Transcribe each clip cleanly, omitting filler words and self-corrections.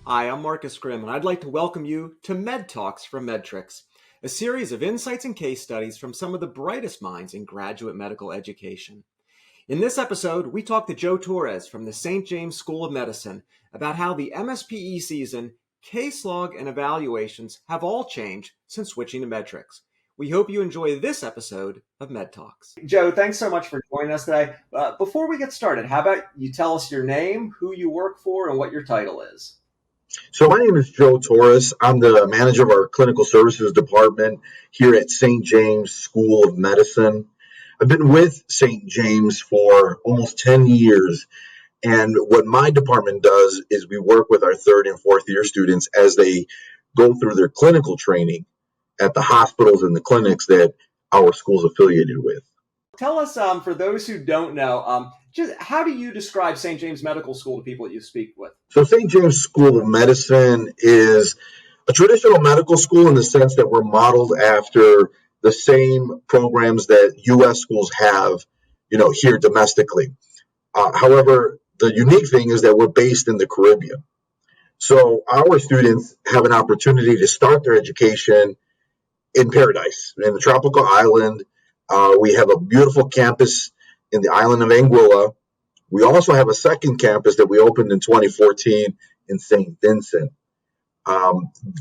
Hi, I'm Marcus Grimm, and I'd like to welcome you to MedTalks from Medtrics, a series of insights and case studies from some of the brightest minds in graduate medical education. In this episode, we talk to Joe Torres from the St. James School of Medicine about how the MSPE season, case log, and evaluations have all changed since switching to Medtrics. We hope you enjoy this episode of MedTalks. Joe, thanks so much for joining us today. Before we get started, how about you tell us your name, who you work for, and what your title is? So my name is Joe Torres. I'm the manager of our clinical services department here at St. James School of Medicine. I've been with St. James for almost 10 years. And what my department does is we work with our third and fourth year students as they go through their clinical training at the hospitals and the clinics that our school is affiliated with. Tell us, for those who don't know, just how do you describe St. James Medical School to people that you speak with? So St. James School of Medicine is a traditional medical school in the sense that we're modeled after the same programs that U.S. schools have, here domestically. However, the unique thing is that we're based in the Caribbean. So our students have an opportunity to start their education in paradise, in the tropical island. We have a beautiful campus in the island of Anguilla. We also have a second campus that we opened in 2014 in St. Vincent.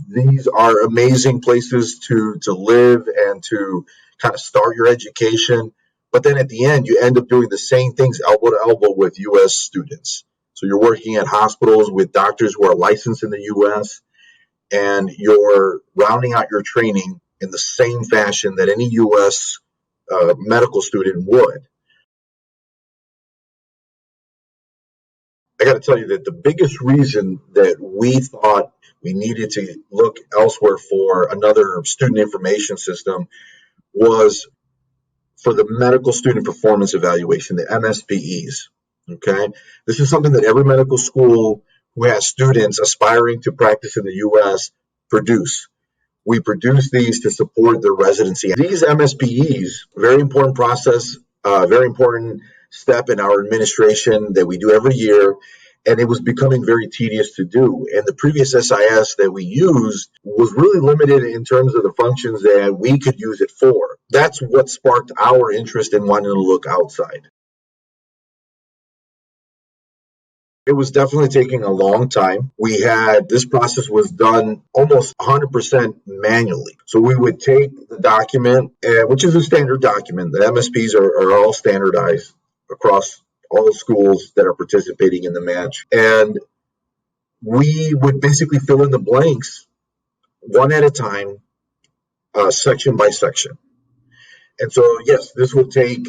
These are amazing places to live and to kind of start your education. But then at the end, you end up doing the same things elbow to elbow with U.S. students. So you're working at hospitals with doctors who are licensed in the U.S., and you're rounding out your training in the same fashion that any U.S. Medical student would. I got to tell you that the biggest reason that we thought we needed to look elsewhere for another student information system was for the medical student performance evaluation, the MSPEs. Okay, this is something that every medical school who has students aspiring to practice in the U.S. produce. We produce these to support their residency. These MSPEs, very important process, very important step in our administration that we do every year, and it was becoming very tedious to do. And the previous SIS that we used was really limited in terms of the functions that we could use it for. That's what sparked our interest in wanting to look outside. It was definitely taking a long time. This process was done almost 100% manually. So we would take the document, which is a standard document. The MSPs are all standardized across all the schools that are participating in the match. And we would basically fill in the blanks one at a time, section by section. And so, yes, this would take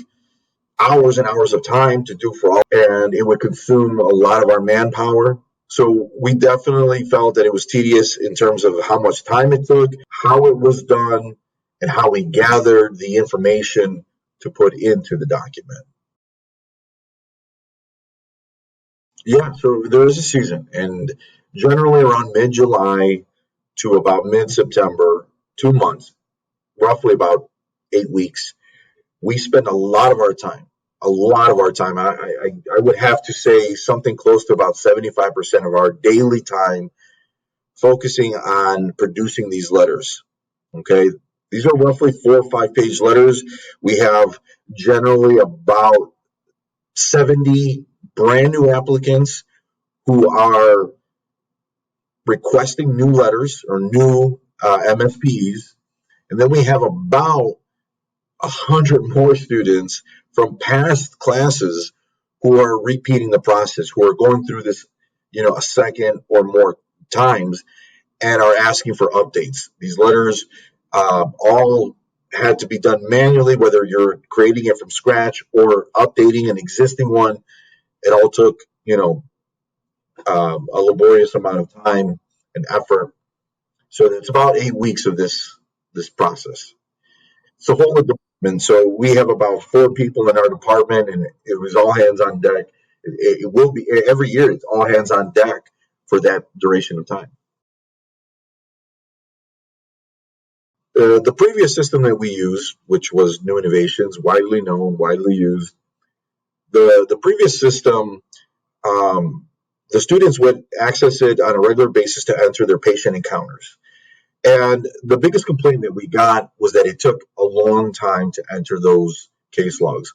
hours and hours of time to do for all, and it would consume a lot of our manpower. So we definitely felt that it was tedious in terms of how much time it took, how it was done, and how we gathered the information to put into the document. Yeah, so there is a season, and generally around mid-July to about mid-September, 2 months, roughly about 8 weeks, we spend a lot of our time. I would have to say something close to about 75% of our daily time focusing on producing these letters. Okay, these are roughly 4 or 5 page letters. We have generally about 70 brand new applicants who are requesting new letters or new MSPs, and then we have about 100 more students from past classes who are repeating the process, who are going through this, a second or more times and are asking for updates. These letters all had to be done manually, whether you're creating it from scratch or updating an existing one. It all took, a laborious amount of time and effort. So it's about 8 weeks of this process. It's a whole department. So we have about 4 people in our department, and it was all hands on deck. It will be every year. It's all hands on deck for that duration of time. The previous system that we used, which was New Innovations, widely known, widely used, the previous system the students would access it on a regular basis to enter their patient encounters. And the biggest complaint that we got was that it took a long time to enter those case logs.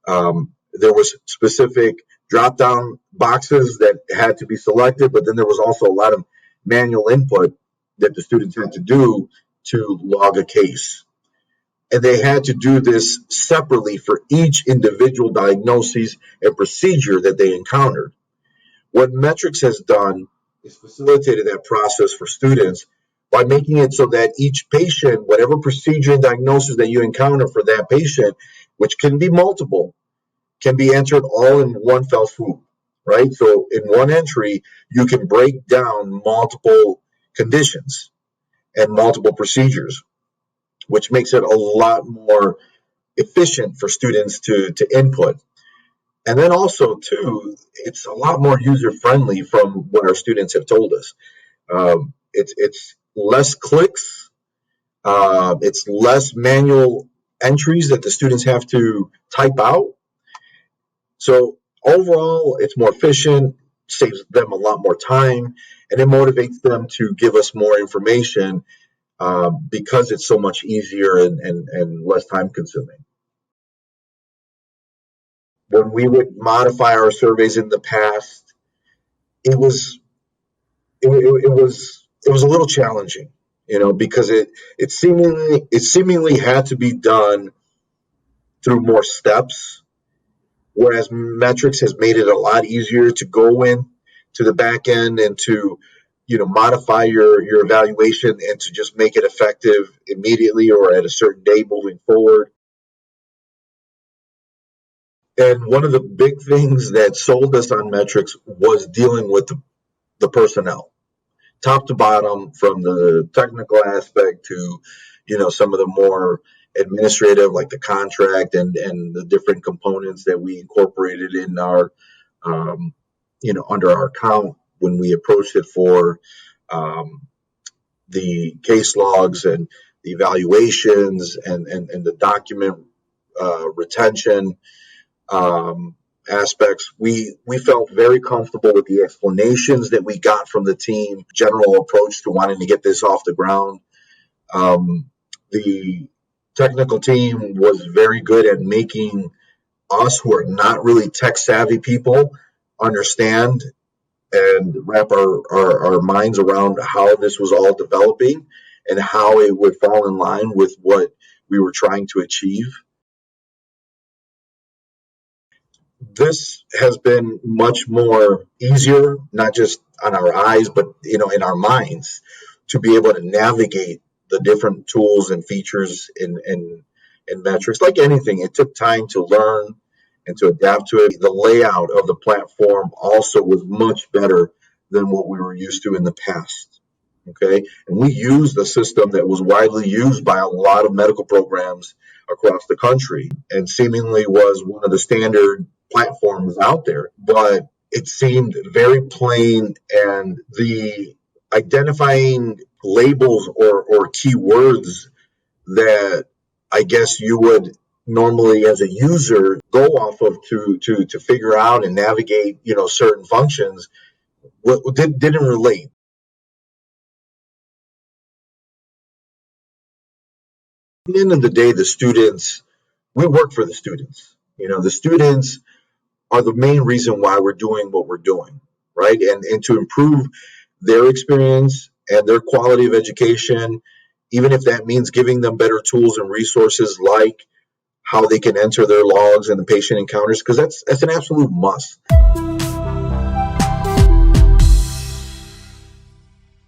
There was specific drop-down boxes that had to be selected, but then there was also a lot of manual input that the students had to do to log a case. And they had to do this separately for each individual diagnosis and procedure that they encountered. What Medtrics has done is facilitated that process for students by making it so that each patient, whatever procedure and diagnosis that you encounter for that patient, which can be multiple, can be entered all in one fell swoop, right? So in one entry, you can break down multiple conditions and multiple procedures, which makes it a lot more efficient for students to input. And then also, too, it's a lot more user-friendly from what our students have told us. It's less clicks, it's less manual entries that the students have to type out. So overall, it's more efficient, saves them a lot more time, and it motivates them to give us more information because it's so much easier and less time consuming. When we would modify our surveys in the past, it was a little challenging, because it seemingly had to be done through more steps, whereas Medtrics has made it a lot easier to go in to the back end and to modify your evaluation and to just make it effective immediately or at a certain day moving forward. And one of the big things that sold us on Medtrics was dealing with the personnel, top to bottom, from the technical aspect to, some of the more administrative, like the contract and the different components that we incorporated in our, under our account when we approached it for the case logs and the evaluations and the document retention aspects. We felt very comfortable with the explanations that we got from the team, general approach to wanting to get this off the ground. The technical team was very good at making us, who are not really tech savvy people, understand and wrap our minds around how this was all developing and how it would fall in line with what we were trying to achieve. This has been much more easier, not just on our eyes, but in our minds, to be able to navigate the different tools and features in Medtrics. Like anything, it took time to learn and to adapt to it. The layout of the platform also was much better than what we were used to in the past. Okay, and we used a system that was widely used by a lot of medical programs across the country and seemingly was one of the standard platforms out there, but it seemed very plain, and the identifying labels or keywords that I guess you would normally as a user go off of to figure out and navigate certain functions didn't relate. At the end of the day, we work for the students. The students are the main reason why we're doing what we're doing, right? And to improve their experience and their quality of education, even if that means giving them better tools and resources like how they can enter their logs and the patient encounters, because that's an absolute must.